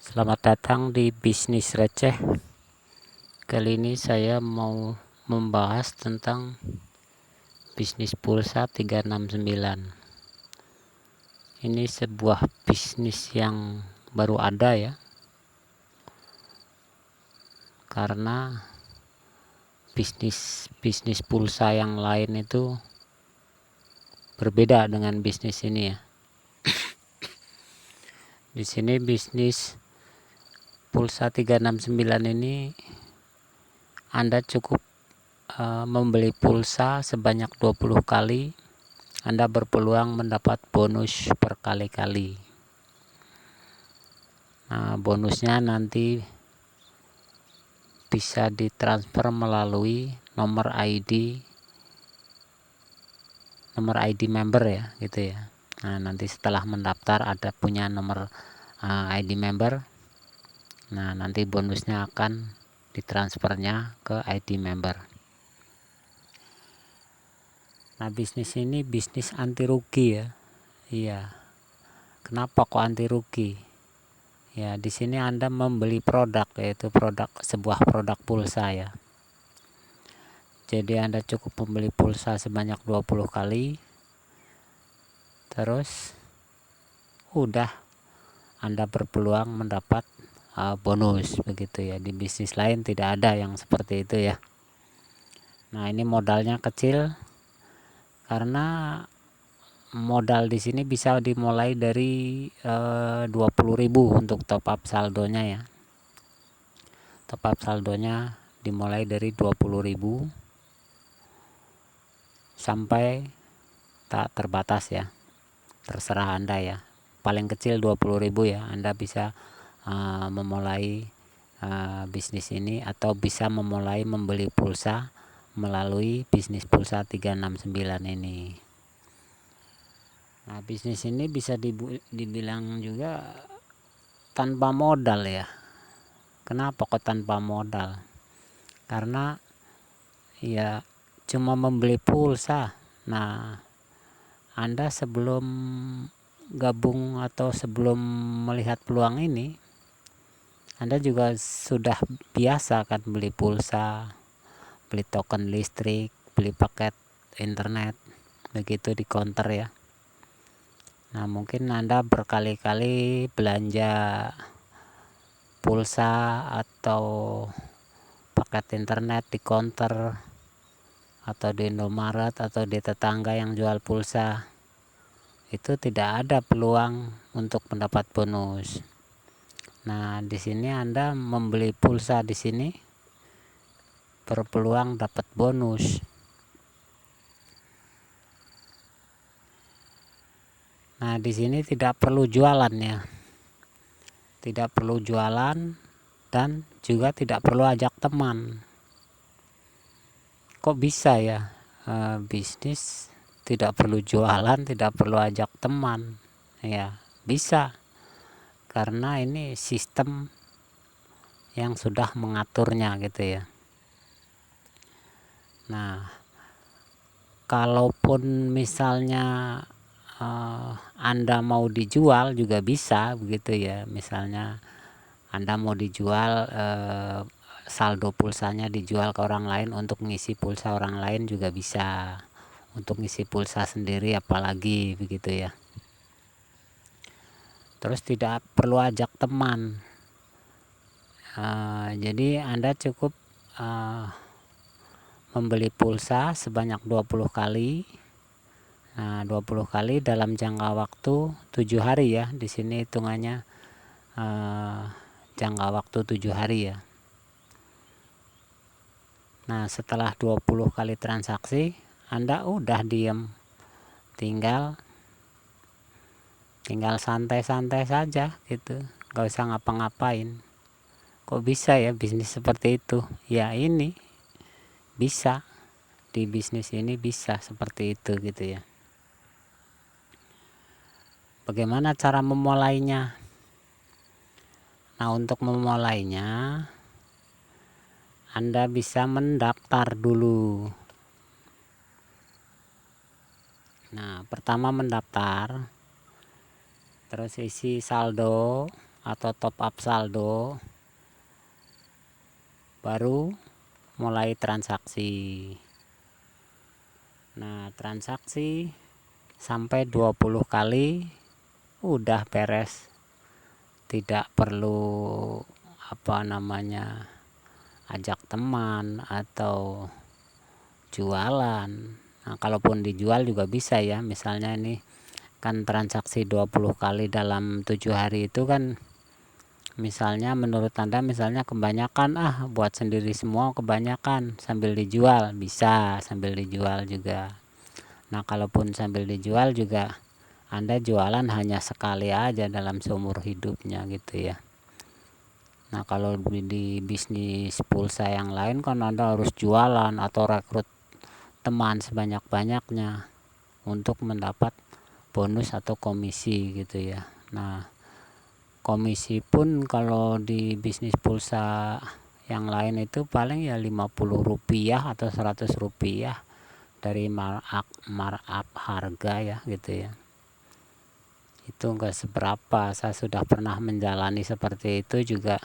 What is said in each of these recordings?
Selamat datang di Bisnis Receh. Kali ini saya mau membahas tentang bisnis pulsa 369. Ini sebuah bisnis yang baru ada ya, karena bisnis pulsa yang lain itu berbeda dengan bisnis ini ya. Di sini bisnis pulsa 369 ini Anda cukup membeli pulsa sebanyak 20 kali, Anda berpeluang mendapat bonus berkali-kali. Nah, bonusnya nanti bisa ditransfer melalui nomor ID member ya, gitu ya. Nah, nanti setelah mendaftar ada punya nomor ID member. Nah, nanti bonusnya akan ditransfernya ke ID member. Nah, bisnis ini bisnis anti rugi ya. Iya. Kenapa kok anti rugi? Ya, di sini Anda membeli produk, yaitu sebuah produk pulsa ya. Jadi Anda cukup membeli pulsa sebanyak 20 kali. Terus udah Anda berpeluang mendapat bonus begitu ya. Di bisnis lain tidak ada yang seperti itu ya. Nah, ini modalnya kecil karena modal di sini bisa dimulai dari 20.000 untuk top up saldonya ya. Top up saldonya dimulai dari 20.000 sampai tak terbatas ya. Terserah Anda ya. Paling kecil 20.000 ya. Anda bisa memulai bisnis ini atau bisa memulai membeli pulsa melalui bisnis pulsa 369 ini. Nah, bisnis ini bisa dibilang juga tanpa modal ya. Kenapa kok tanpa modal? Karena ya cuma membeli pulsa. Nah, Anda sebelum gabung atau sebelum melihat peluang ini, Anda juga sudah biasa kan beli pulsa, beli token listrik, beli paket internet, begitu di counter ya. Nah, mungkin Anda berkali-kali belanja pulsa atau paket internet di counter atau di Indomaret atau di tetangga yang jual pulsa. Itu tidak ada peluang untuk mendapat bonus. Nah, di sini Anda membeli pulsa di sini berpeluang dapat bonus. Nah, di sini tidak perlu jualan ya. Tidak perlu jualan dan juga tidak perlu ajak teman. Kok bisa ya bisnis tidak perlu jualan, tidak perlu ajak teman? Ya, bisa. Karena ini sistem yang sudah mengaturnya gitu ya. Nah, kalaupun misalnya Anda mau dijual juga bisa begitu ya. Misalnya Anda mau dijual, saldo pulsanya dijual ke orang lain untuk ngisi pulsa orang lain juga bisa. Untuk ngisi pulsa sendiri apalagi begitu ya. Terus tidak perlu ajak teman. Jadi Anda cukup membeli pulsa sebanyak 20 kali. Nah, 20 kali dalam jangka waktu 7 hari ya. Di sini hitungannya jangka waktu 7 hari ya. Nah, setelah 20 kali transaksi, Anda udah diem. Tinggal santai-santai saja gitu. Gak usah ngapa-ngapain. Kok bisa ya bisnis seperti itu? Ya, ini bisa. Di bisnis ini bisa seperti itu gitu ya. Bagaimana cara memulainya? Nah, untuk memulainya Anda bisa mendaftar dulu. Nah, pertama mendaftar, terus isi saldo atau top up saldo, baru mulai transaksi. Nah, transaksi sampai 20 kali udah beres, tidak perlu ajak teman atau jualan. Nah, kalaupun dijual juga bisa ya, misalnya ini kan transaksi 20 kali dalam 7 hari itu kan, misalnya menurut Anda misalnya kebanyakan, buat sendiri semua kebanyakan, sambil dijual bisa, sambil dijual juga. Nah, kalaupun sambil dijual juga Anda jualan hanya sekali aja dalam seumur hidupnya gitu ya. Nah, kalau di bisnis pulsa yang lain kan Anda harus jualan atau rekrut teman sebanyak-banyaknya untuk mendapat bonus atau komisi gitu ya. Nah, komisi pun kalau di bisnis pulsa yang lain itu paling ya Rp50 atau Rp100 dari markup harga ya gitu ya. Itu enggak seberapa, saya sudah pernah menjalani seperti itu juga.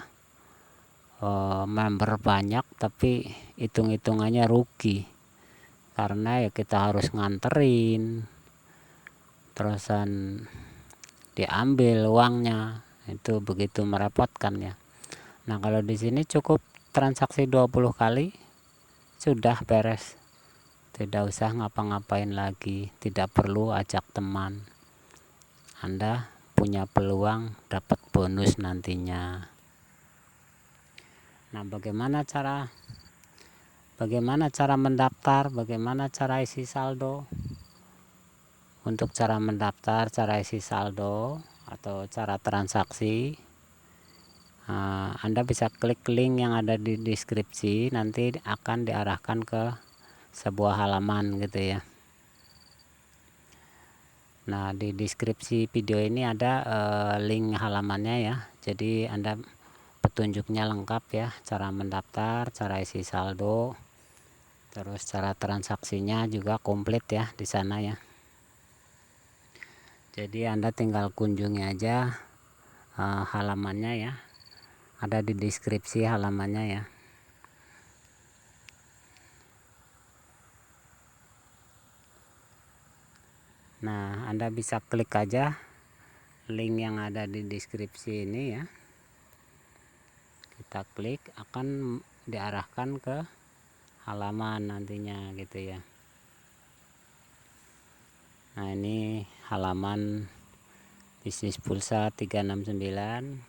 Member banyak tapi hitung-hitungannya rugi, karena ya kita harus nganterin, terusan diambil uangnya, itu begitu merepotkan ya. Nah, kalau di sini cukup transaksi 20 kali sudah beres, tidak usah ngapa-ngapain lagi, tidak perlu ajak teman. Anda punya peluang dapat bonus nantinya. Nah, bagaimana cara mendaftar, bagaimana cara isi saldo? Untuk cara mendaftar, cara isi saldo atau cara transaksi, Anda bisa klik link yang ada di deskripsi, nanti akan diarahkan ke sebuah halaman gitu ya. Nah, di deskripsi video ini ada link halamannya ya. Jadi Anda petunjuknya lengkap ya, cara mendaftar, cara isi saldo, terus cara transaksinya juga komplit ya di sana ya. Jadi Anda tinggal kunjungi aja halamannya ya. Ada di deskripsi halamannya ya. Nah, Anda bisa klik aja link yang ada di deskripsi ini ya. Kita klik, akan diarahkan ke halaman nantinya gitu ya. Nah, ini halaman bisnis pulsa 369.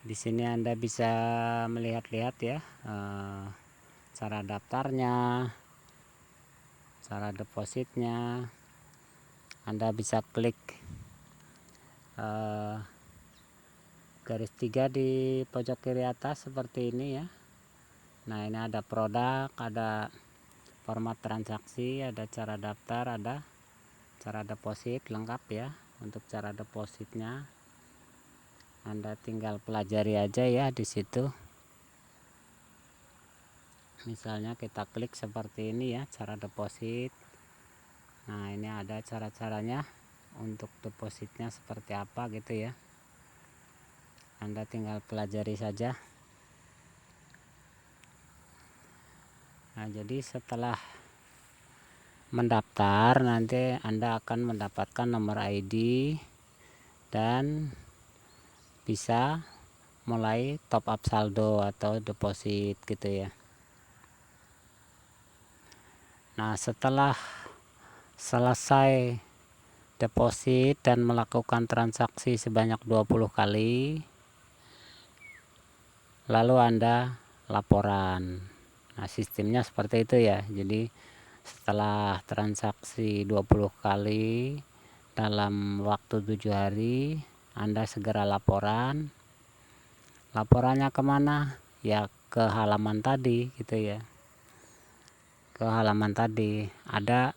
Di sini Anda bisa melihat-lihat ya cara daftarnya, cara depositnya. Anda bisa klik garis 3 di pojok kiri atas seperti ini ya. Nah, ini ada produk, ada format transaksi, ada cara daftar, ada cara deposit lengkap ya. Untuk cara depositnya Anda tinggal pelajari aja ya di situ. Misalnya kita klik seperti ini ya, cara deposit. Nah, ini ada cara-caranya untuk depositnya seperti apa gitu ya. Anda tinggal pelajari saja. Nah, jadi setelah mendaftar nanti Anda akan mendapatkan nomor ID dan bisa mulai top up saldo atau deposit gitu ya. Nah, setelah selesai deposit dan melakukan transaksi sebanyak 20 kali, lalu Anda laporan. Nah, sistemnya seperti itu ya. Jadi setelah transaksi 20 kali dalam waktu 7 hari, Anda segera laporan. Laporannya kemana? Ya ke halaman tadi gitu ya. Ke halaman tadi ada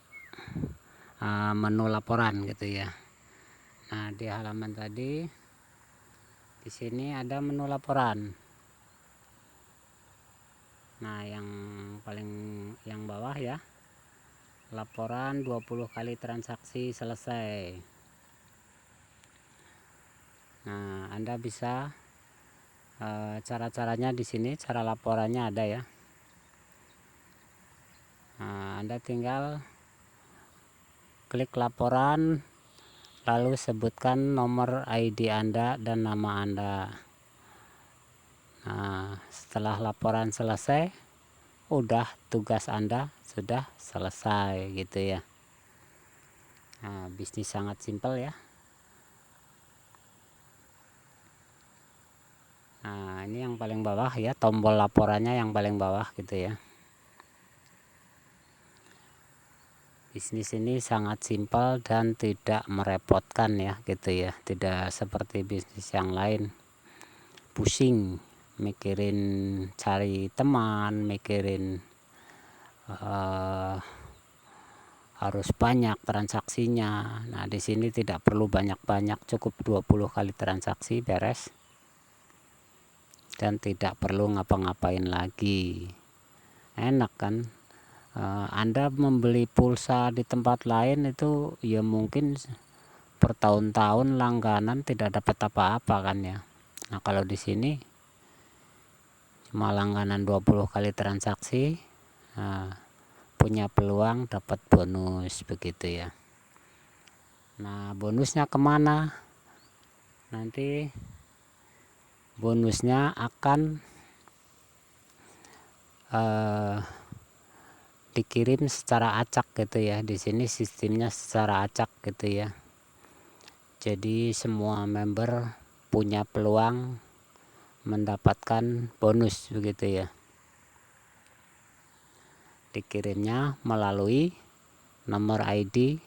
menu laporan gitu ya. Nah, di halaman tadi di sini ada menu laporan. Nah, yang bawah ya, laporan 20 kali transaksi selesai. Nah, Anda bisa cara-caranya di sini, cara laporannya ada ya. Nah, Anda tinggal klik laporan, lalu sebutkan nomor ID Anda dan nama Anda. Nah, setelah laporan selesai, udah tugas Anda sudah selesai gitu ya. Nah, bisnis sangat simpel ya. Nah, ini yang paling bawah ya, tombol laporannya yang paling bawah gitu ya. Bisnis ini sangat simpel dan tidak merepotkan ya gitu ya. Tidak seperti bisnis yang lain. Pusing mikirin cari teman, mikirin harus banyak transaksinya. Nah, di sini tidak perlu banyak-banyak, cukup 20 kali transaksi beres. Dan tidak perlu ngapa-ngapain lagi. Enak kan? Anda membeli pulsa di tempat lain itu ya mungkin bertahun-tahun langganan tidak dapat apa-apa kan ya. Nah, kalau di sini cuma langganan 20 kali transaksi, punya peluang dapat bonus begitu ya. Nah, bonusnya kemana? Nanti bonusnya akan dikirim secara acak gitu ya. Di sini sistemnya secara acak gitu ya. Jadi semua member punya peluang mendapatkan bonus begitu ya. Dikirimnya melalui nomor ID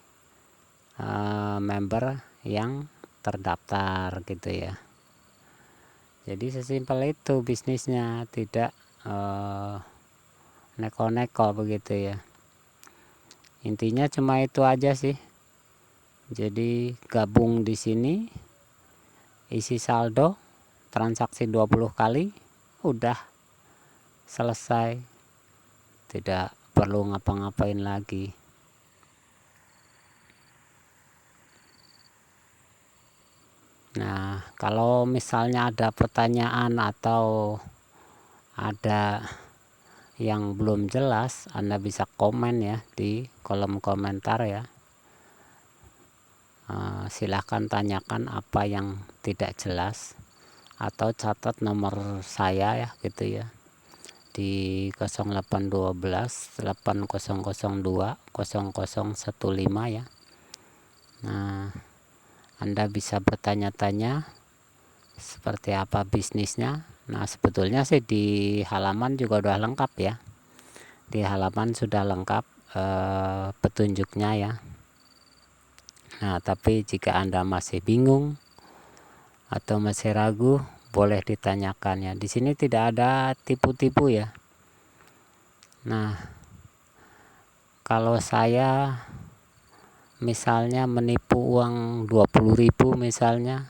member yang terdaftar gitu ya. Jadi sesimpel itu bisnisnya, tidak neko-neko begitu ya. Intinya cuma itu aja sih. Jadi gabung di sini, isi saldo, transaksi 20 kali, udah selesai. Tidak perlu ngapa-ngapain lagi. Nah, kalau misalnya ada pertanyaan atau ada yang belum jelas, Anda bisa komen ya di kolom komentar ya. Silahkan tanyakan apa yang tidak jelas atau catat nomor saya ya gitu ya, di 0812 8002 0015 ya. Nah, Anda bisa bertanya-tanya seperti apa bisnisnya. Nah, sebetulnya sih di halaman juga udah lengkap ya. Di halaman sudah lengkap petunjuknya ya. Nah, tapi jika Anda masih bingung atau masih ragu, boleh ditanyakan ya. Di sini tidak ada tipu-tipu ya. Nah, kalau saya misalnya menipu uang 20.000 misalnya,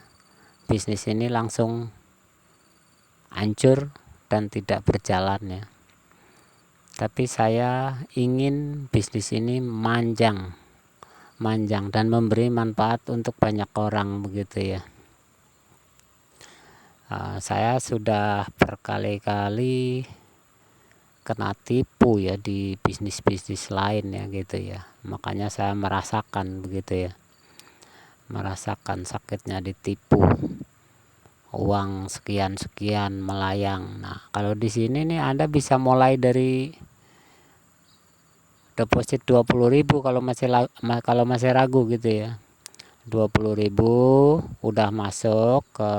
bisnis ini langsung hancur dan tidak berjalan ya. Tapi saya ingin bisnis ini manjang dan memberi manfaat untuk banyak orang begitu ya. Saya sudah berkali-kali kena tipu ya di bisnis-bisnis lain ya gitu ya. Makanya saya merasakan begitu ya. Merasakan sakitnya ditipu. Uang sekian-sekian melayang. Nah, kalau di sini nih Anda bisa mulai dari deposit 20.000 kalau masih ragu gitu ya. 20.000 udah masuk ke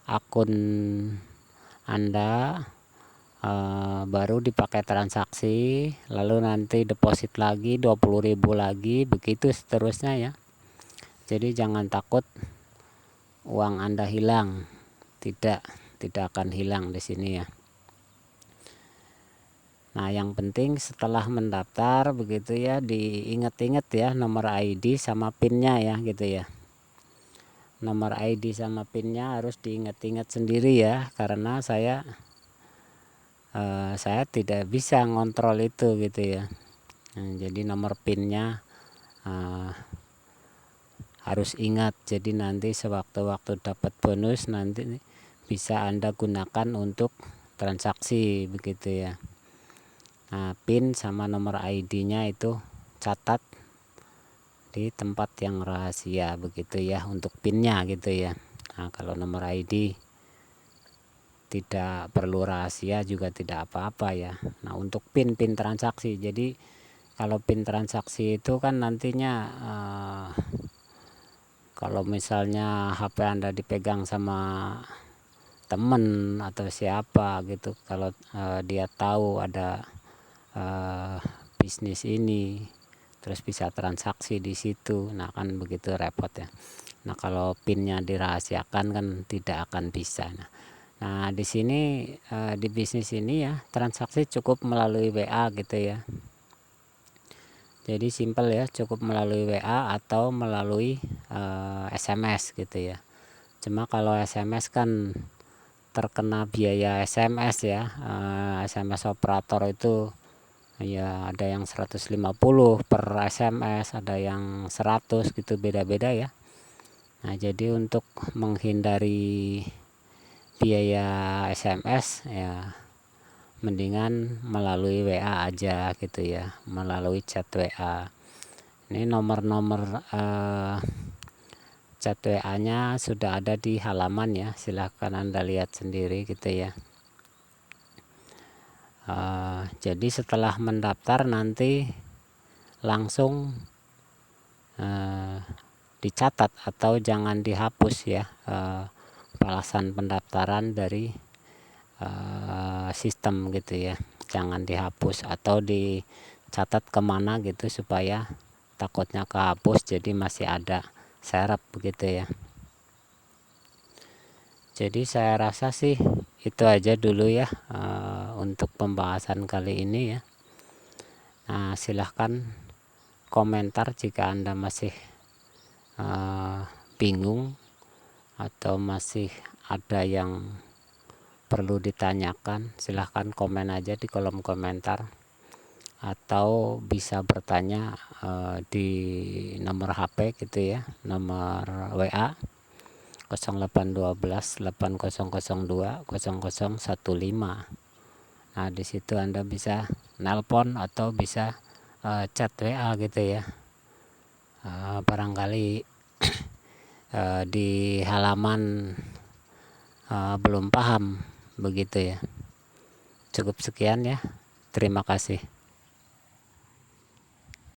akun Anda, baru dipakai transaksi, lalu nanti deposit lagi 20.000 lagi, begitu seterusnya ya. Jadi jangan takut uang Anda hilang, tidak akan hilang di sini ya. Nah, yang penting setelah mendaftar begitu ya, diingat-ingat ya nomor ID sama PIN-nya ya gitu ya. Nomor ID sama PIN-nya harus diingat-ingat sendiri ya, karena saya tidak bisa ngontrol itu gitu ya. Nah, jadi nomor PIN-nya harus ingat. Jadi nanti sewaktu-waktu dapat bonus nanti bisa Anda gunakan untuk transaksi begitu ya. Nah, PIN sama nomor ID-nya itu catat di tempat yang rahasia begitu ya untuk PIN-nya gitu ya. Nah, kalau nomor ID tidak perlu rahasia juga tidak apa-apa ya. Nah, untuk PIN transaksi. Jadi kalau PIN transaksi itu kan nantinya kalau misalnya HP Anda dipegang sama temen atau siapa gitu, kalau dia tahu ada bisnis ini terus bisa transaksi di situ, nah kan begitu repot ya. Nah, kalau PIN-nya dirahasiakan kan tidak akan bisa. Nah, di sini di bisnis ini ya transaksi cukup melalui WA gitu ya. Jadi simpel ya, cukup melalui WA atau melalui SMS gitu ya. Cuma kalau SMS kan terkena biaya SMS ya. SMS operator itu ya ada yang 150 per SMS, ada yang 100 gitu, beda-beda ya. Nah, jadi untuk menghindari biaya SMS ya mendingan melalui WA aja gitu ya, melalui chat WA. Ini nomor-nomor chat WA-nya sudah ada di halaman ya, silahkan Anda lihat sendiri gitu ya. Jadi setelah mendaftar nanti langsung dicatat atau jangan dihapus ya balasan pendaftaran dari sistem gitu ya, jangan dihapus atau dicatat kemana gitu supaya takutnya kehapus jadi masih ada serep begitu ya. Jadi saya rasa sih itu aja dulu ya untuk pembahasan kali ini ya. Nah, silahkan komentar jika Anda masih bingung atau masih ada yang perlu ditanyakan, silahkan komen aja di kolom komentar atau bisa bertanya di nomor HP gitu ya, nomor WA 0812 8002 0015. Nah, di situ Anda bisa nelpon atau bisa chat WA gitu ya. Barangkali di halaman belum paham begitu ya. Cukup sekian ya. Terima kasih.